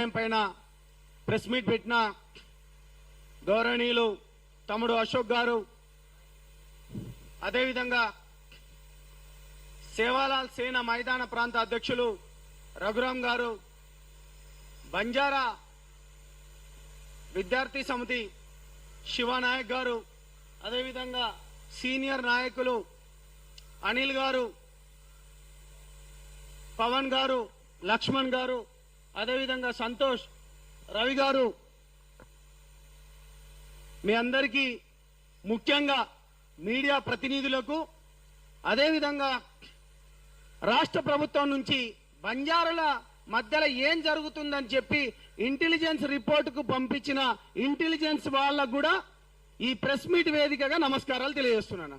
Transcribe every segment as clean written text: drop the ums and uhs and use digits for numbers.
అన్యాయం పైన press meet పెట్టిన గౌరవనీయులు తమ్ముడు అశోక్ గారు, అదేవిధంగా సేవాలాల్ సేన మైదాన ప్రాంత అధ్యక్షులు రఘురాం గారు, బంజారా విద్యార్థి సమితి శివనాయక్ గారు, అదేవిధంగా సీనియర్ నాయకులు అనిల్ గారు, పవన్ గారు, లక్ష్మణ్ గారు, అదేవిధంగా సంతోష్, రవి గారు, మీ అందరికీ ముఖ్యంగా మీడియా ప్రతినిధులకు, అదేవిధంగా రాష్ట్ర ప్రభుత్వం నుంచి బంజారాల మధ్యలో ఏం జరుగుతుందని చెప్పి ఇంటెలిజెన్స్ రిపోర్టుకు పంపించిన ఇంటెలిజెన్స్ వాళ్ళకు కూడా ఈ ప్రెస్ మీట్ వేదికగా నమస్కారాలు తెలియజేస్తున్నాను.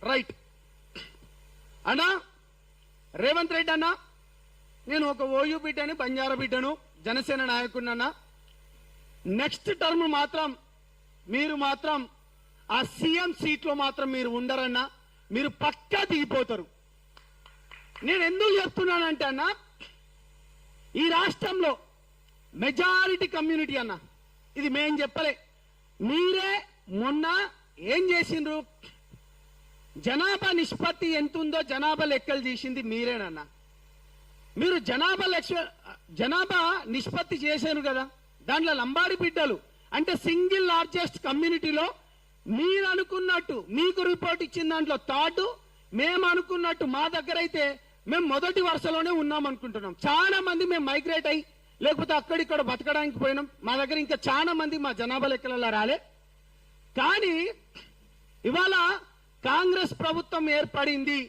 రైట్ అన్నా రేవంత్ రెడ్డి అన్నా, నేను ఒక ఓయూ బిడ్డని, బంజారా బిడ్డను, జనసేన నాయకుడినన్నా. నెక్స్ట్ టర్మ్ మాత్రం మీరు మాత్రం ఆ సీఎం సీట్లో మాత్రం మీరు ఉండరన్నా, మీరు పక్కా దిగిపోతారు. నేను ఎందుకు చెప్తున్నానంటే అన్నా, ఈ రాష్ట్రంలో మెజారిటీ కమ్యూనిటీ అన్న, ఇది మేం చెప్పలే, మీరే మొన్న ఏం చేసిండ్రు, జనాభా నిష్పత్తి ఎంత ఉందో జనాభా లెక్కలు చేసింది మీరేనన్నా. మీరు జనాభా నిష్పత్తి చేశారు కదా, దాంట్లో లంబాడి బిడ్డలు అంటే సింగిల్ లార్జెస్ట్ కమ్యూనిటీలో మీరు అనుకున్నట్టు మీకు రిపోర్ట్ ఇచ్చిన దాంట్లో థర్డ్, మేము అనుకున్నట్టు మా దగ్గర అయితే మేము మొదటి వరుసలోనే ఉన్నాం అనుకుంటున్నాం. చాలా మంది మేము మైగ్రేట్ అయ్యి లేకపోతే అక్కడిక్కడ బతకడానికి పోయినాం. మా దగ్గర ఇంకా చాలా మంది మా జనాభా లెక్కలలో రాలే. కానీ ఇవాళ కాంగ్రెస్ ప్రభుత్వం ఏర్పడింది,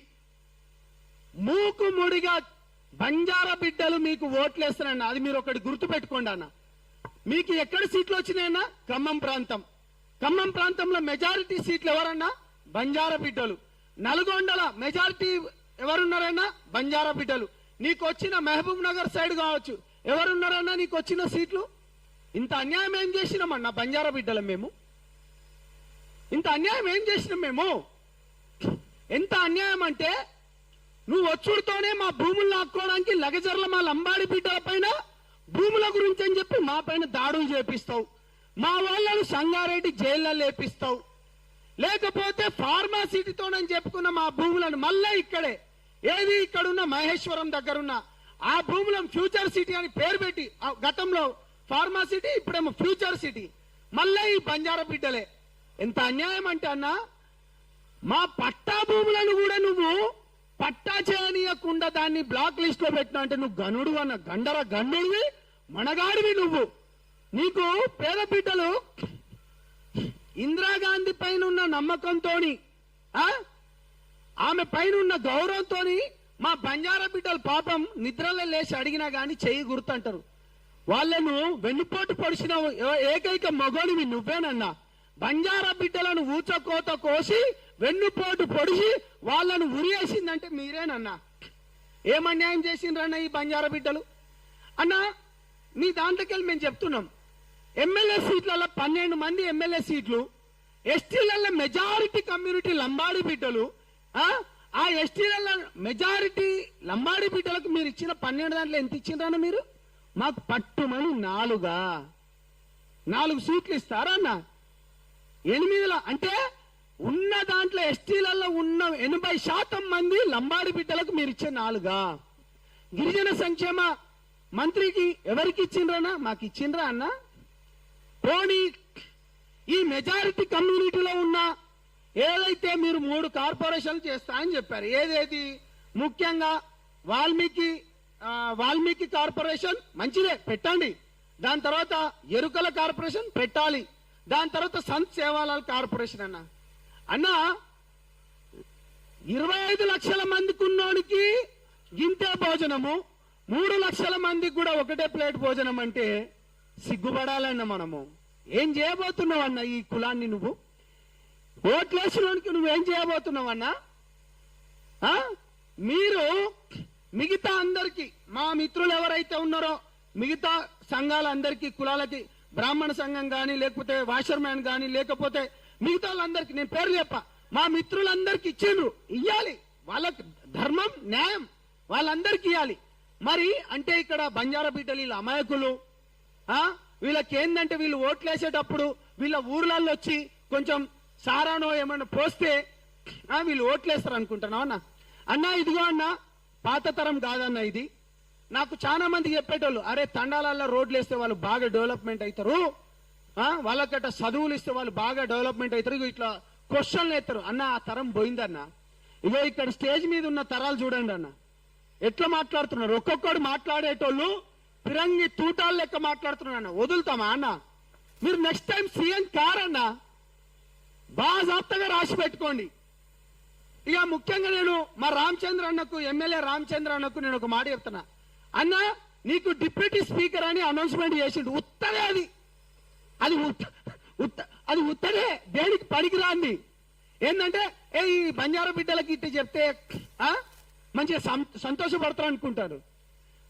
మూకుముడిగా బంజారా బిడ్డలు మీకు ఓట్లేస్తారన్న, అది మీరు ఒకటి గుర్తు పెట్టుకోండి అన్న. మీకు ఎక్కడ సీట్లు వచ్చినాయన్నా? ఖమ్మం ప్రాంతం. ఖమ్మం ప్రాంతంలో మెజారిటీ సీట్లు ఎవరన్నా? బంజారా బిడ్డలు. నల్గొండల మెజారిటీ ఎవరున్నారన్నా? బంజారా బిడ్డలు. నీకు వచ్చిన మహబూబ్ నగర్ సైడ్ కావచ్చు, ఎవరున్నారన్నా నీకు వచ్చిన సీట్లు? ఇంత అన్యాయం ఏం చేసినామన్నా బంజారా బిడ్డలం మేము? ఇంత అన్యాయం ఏం చేసినాం మేము? ఎంత అన్యాయం అంటే, నువ్వు వచ్చుడుతోనే మా భూములు లాక్కోవడానికి లగజర్ల మా లంబాడి బిడ్డల పైన భూముల గురించి అని చెప్పి మా పైన దాడులు చేపిస్తావు, మా వాళ్ళను సంగారెడ్డి జైల్లో లేపిస్తావు, లేకపోతే ఫార్మాసిటీతోనని చెప్పుకున్న మా భూములను మళ్ళా ఇక్కడే ఏది ఇక్కడున్న మహేశ్వరం దగ్గరున్న ఆ భూములను ఫ్యూచర్ సిటీ అని పేరు పెట్టి, గతంలో ఫార్మాసిటీ ఇప్పుడేమో ఫ్యూచర్ సిటీ, మళ్ళా ఈ బంజారా బిడ్డలే. ఎంత అన్యాయం అంటే అన్న, మా పట్టా భూములను కూడా నువ్వు పట్టా చేయనీయకుండా దాన్ని బ్లాక్ లిస్ట్ లో పెట్టినా అంటే నువ్వు గనుడు అన్న, గండుడివి, మనగాడివి నువ్వు. నీకు పేద బిడ్డలు ఇందిరాగాంధీ పైన ఉన్న నమ్మకంతో, ఆమె పైన ఉన్న గౌరవంతో మా బంజారా బిడ్డలు పాపం నిద్రలో లేచి అడిగినా గాని చెయ్యి గుర్తంటారు. వాళ్ళను వెన్నుపోటు పొడిచిన ఏకైక మగోడివి నువ్వేనన్నా. బంజారా బిడ్డలను ఊచకోత కోసి వెన్నుపోటు పొడిచి వాళ్ళను ఉరియేసిందంటే మీరేనన్నా. ఏమన్యాయం చేసిండ్రన్న ఈ బంజారా బిడ్డలు అన్నా? మీ దాంట్లోకెళ్ళి మేము చెప్తున్నాం, ఎమ్మెల్యే సీట్లలో 12 మంది ఎమ్మెల్యే సీట్లు, ఎస్టీలలో మెజారిటీ కమ్యూనిటీ లంబాడి బిడ్డలు. ఆ ఎస్టీలలో మెజారిటీ లంబాడి బిడ్డలకు మీరు ఇచ్చిన 12 దాంట్లో ఎంత ఇచ్చిండ్రన్న మీరు? మాకు పట్టుమని 4 సీట్లు ఇస్తారన్న. 8 అంటే ఉన్న దాంట్లో ఎస్టీలలో ఉన్న 80% మంది లంబాడి బిడ్డలకు మీరు ఇచ్చే 4. గిరిజన సంక్షేమ మంత్రికి ఎవరికి ఇచ్చిండ్రన్నా? మాకు ఇచ్చిండ్రా అన్న? పోనీ ఈ మెజారిటీ కమ్యూనిటీలో ఉన్న ఏదైతే మీరు 3 కార్పొరేషన్లు చేస్తా అని చెప్పారు, ఏదేది ముఖ్యంగా వాల్మీకి కార్పొరేషన్ మంచిదే పెట్టండి, దాని తర్వాత ఎరుకల కార్పొరేషన్ పెట్టాలి, దాని తర్వాత సంత్ సేవాలాల్ కార్పొరేషన్ అన్న 25 లక్షల మందికి ఉన్నోడికి గింతే భోజనము, 3 లక్షల మందికి కూడా ఒకటే ప్లేట్ భోజనం అంటే సిగ్గుపడాలన్న. మనము ఏం చేయబోతున్నావు అన్న ఈ కులాన్ని? నువ్వు ఓట్లేసినోనికి నువ్వేం చేయబోతున్నావన్నా? మీరు మిగతా అందరికీ, మా మిత్రులు ఎవరైతే ఉన్నారో మిగతా సంఘాలందరికీ, కులాలకి, బ్రాహ్మణ సంఘం కానీ లేకపోతే వాషర్మ్యాన్ కానీ లేకపోతే మిగతా వాళ్ళందరికీ నేను పేర్లు చెప్ప, మా మిత్రులందరికీ ఇచ్చిండ్రు, ఇయ్యాలి, వాళ్ళకి ధర్మం న్యాయం వాళ్ళందరికీ ఇవ్వాలి. మరి అంటే ఇక్కడ బంజారా బిడ్డలు వీళ్ళ అమాయకులు, వీళ్ళకి ఏంటంటే వీళ్ళు ఓట్లేసేటప్పుడు వీళ్ళ ఊర్లలో వచ్చి కొంచెం సారానో ఏమన్నా పోస్తే వీళ్ళు ఓట్లేస్తారు అనుకుంటున్నావు అన్న. అన్న ఇదిగో అన్న పాత తరం కాదన్న ఇది. నాకు చాలా మంది చెప్పేటోళ్ళు, అరే తండాలలో రోడ్లు వేస్తే వాళ్ళు బాగా డెవలప్మెంట్ అవుతారు, వాళ్ళకట చదువులు ఇస్తే వాళ్ళు బాగా డెవలప్మెంట్ అవుతారు, ఇట్లా క్వశ్చన్లు ఎత్తారు. అన్న ఆ తరం పోయిందన్న. ఇగో ఇక్కడ స్టేజ్ మీద ఉన్న తరాలు చూడండి అన్న ఎట్లా మాట్లాడుతున్నారు. ఒక్కొక్కడు మాట్లాడేటోళ్ళు ఫిరంగి తూటాలు లెక్క మాట్లాడుతున్నారు అన్న. వదులుతామా అన్న? మీరు నెక్స్ట్ టైం సీఎం కారన్న బాజాప్తగా రాసి పెట్టుకోండి. ఇక ముఖ్యంగా నేను మా రామచంద్ర అన్నకు, ఎమ్మెల్యే రామచంద్ర అన్నకు నేను ఒక మాట చెప్తున్నా. అన్న నీకు డిప్యూటీ స్పీకర్ అని అనౌన్స్మెంట్ చేసిండు, ఉత్తరే అది ఉత్తరే, దేనికి పనికిరాంది. ఏంటంటే ఈ బంజారా బిడ్డలకి ఇట్లా చెప్తే మంచిగా సంతోషపడతారు అనుకుంటారు.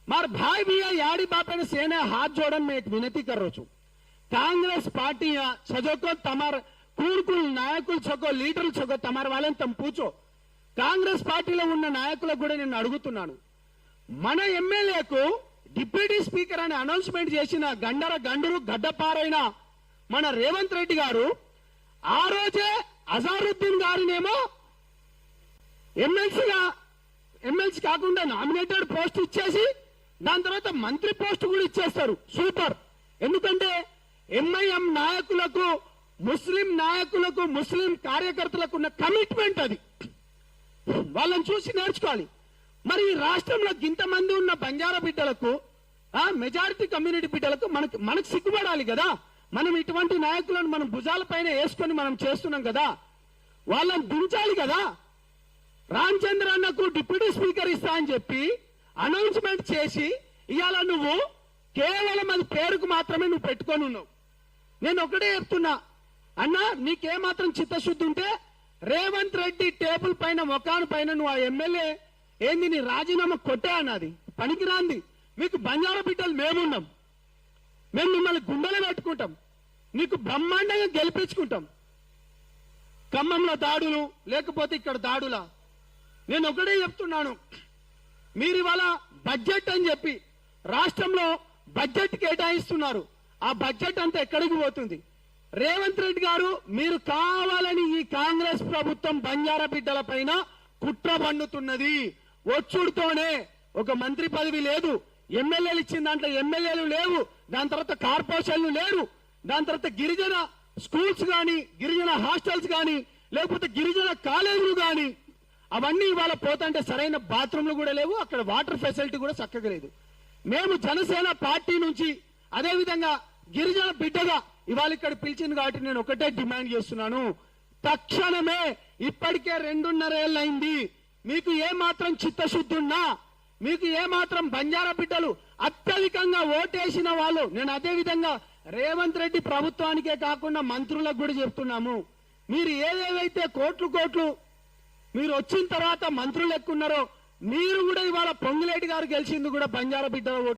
मार भाई भैया याड़ी बापे सेने हाथ जोड़न में एक विनती कर रो छू. कांग्रेस पार्टी सजोको तमार कूड़कुल नायकुल छको लीडर छको तमार वाले तम पूछो. कांग्रेस पार्टी नायकुలకు కూడా నేను అడుగుతున్నాను, మన ఎమ్మెల్యేకు డిప్యూటీ స్పీకర్ అని అనౌన్స్మెంట్ చేసిన గండరు గడ్డపారైన మన రేవంత్ రెడ్డి గారు ఆ రోజే అజారుద్దీన్ గారినేమో ఎమ్మెల్సీ కాకుండా నామినేటెడ్ పోస్ట్ ఇచ్చేసి దాని తర్వాత మంత్రి పోస్ట్ కూడా ఇచ్చేస్తారు. సూపర్. ఎందుకంటే ఎంఐఎం నాయకులకు ముస్లిం నాయకులకు ముస్లిం కార్యకర్తలకు ఉన్న కమిట్మెంట్ అది, వాళ్ళని చూసి నేర్చుకోవాలి. మరి ఈ రాష్ట్రంలో ఇంతమంది ఉన్న బంజారా బిడ్డలకు మెజారిటీ కమ్యూనిటీ బిడ్డలకు మనకు సిగ్గుపడాలి కదా. మనం ఇటువంటి నాయకులను మనం భుజాల పైన వేసుకొని మనం చేస్తున్నాం కదా, వాళ్ళని దించాలి కదా. రామచంద్ర అన్నకు డిప్యూటీ స్పీకర్ ఇస్తా అని చెప్పి అనౌన్స్మెంట్ చేసి ఇవాళ నువ్వు కేవలం అది పేరుకు మాత్రమే నువ్వు పెట్టుకొని ఉన్నావు. నేను ఒకటే చెప్తున్నా అన్న, నీకేమాత్రం చిత్తశుద్ధి ఉంటే రేవంత్ రెడ్డి టేబుల్ పైన మొకాను పైన నువ్వు ఆ ఎమ్మెల్యే ఏంది నీ రాజీనామా కొట్టే అన్నది పనికిరాంది. మీకు బంజారా బిడ్డలు మేమున్నాం, మేము మిమ్మల్ని గుండెలో పెట్టుకుంటాం, నీకు బ్రహ్మాండంగా గెలిపించుకుంటాం. ఖమ్మంలో దాడులు లేకపోతే ఇక్కడ దాడులా. నేను ఒకటే చెప్తున్నాను, మీరు ఇవాళ బడ్జెట్ అని చెప్పి రాష్ట్రంలో బడ్జెట్ కేటాయిస్తున్నారు. ఆ బడ్జెట్ అంతా ఎక్కడికి పోతుంది? రేవంత్ రెడ్డి గారు మీరు కావాలని ఈ కాంగ్రెస్ ప్రభుత్వం బంజారా బిడ్డల పైన కుట్ర పన్నుతున్నది. వచ్చుడుతోనే ఒక మంత్రి పదవి లేదు, ఎమ్మెల్యేలు ఇచ్చిన దాంట్లో ఎమ్మెల్యేలు లేవు, దాని తర్వాత కార్పొరేషన్లు లేరు, దాని తర్వాత గిరిజన స్కూల్స్ గాని గిరిజన హాస్టల్స్ గాని లేకపోతే గిరిజన కాలేజీలు గాని అవన్నీ ఇవాళ పోతుంటే సరైన బాత్రూమ్లు కూడా లేవు, అక్కడ వాటర్ ఫెసిలిటీ కూడా చక్కగా లేదు. మేము జనసేన పార్టీ నుంచి అదే విధంగా గిరిజన బిడ్డగా ఇవాళ ఇక్కడ పిలిచింది కాబట్టి నేను ఒకటే డిమాండ్ చేస్తున్నాను, తక్షణమే ఇప్పటికే 2.5 ఏళ్ళు అయింది, మీకు ఏ మాత్రం చిత్తశుద్ధి ఉన్నా, మీకు ఏ మాత్రం బంజారా బిడ్డలు అత్యధికంగా ఓటేసిన వాళ్ళు, నేను అదే విధంగా రేవంత్ రెడ్డి ప్రభుత్వానికే కాకుండా మంత్రులకు కూడా చెప్తున్నాము, మీరు ఏదేవైతే కోట్లు మీరు వచ్చిన తర్వాత మంత్రులు ఎక్కున్నారో మీరు కూడా ఇవాళ పొంగులేటి గారు గెలిచింది కూడా బంజారా బిడ్డల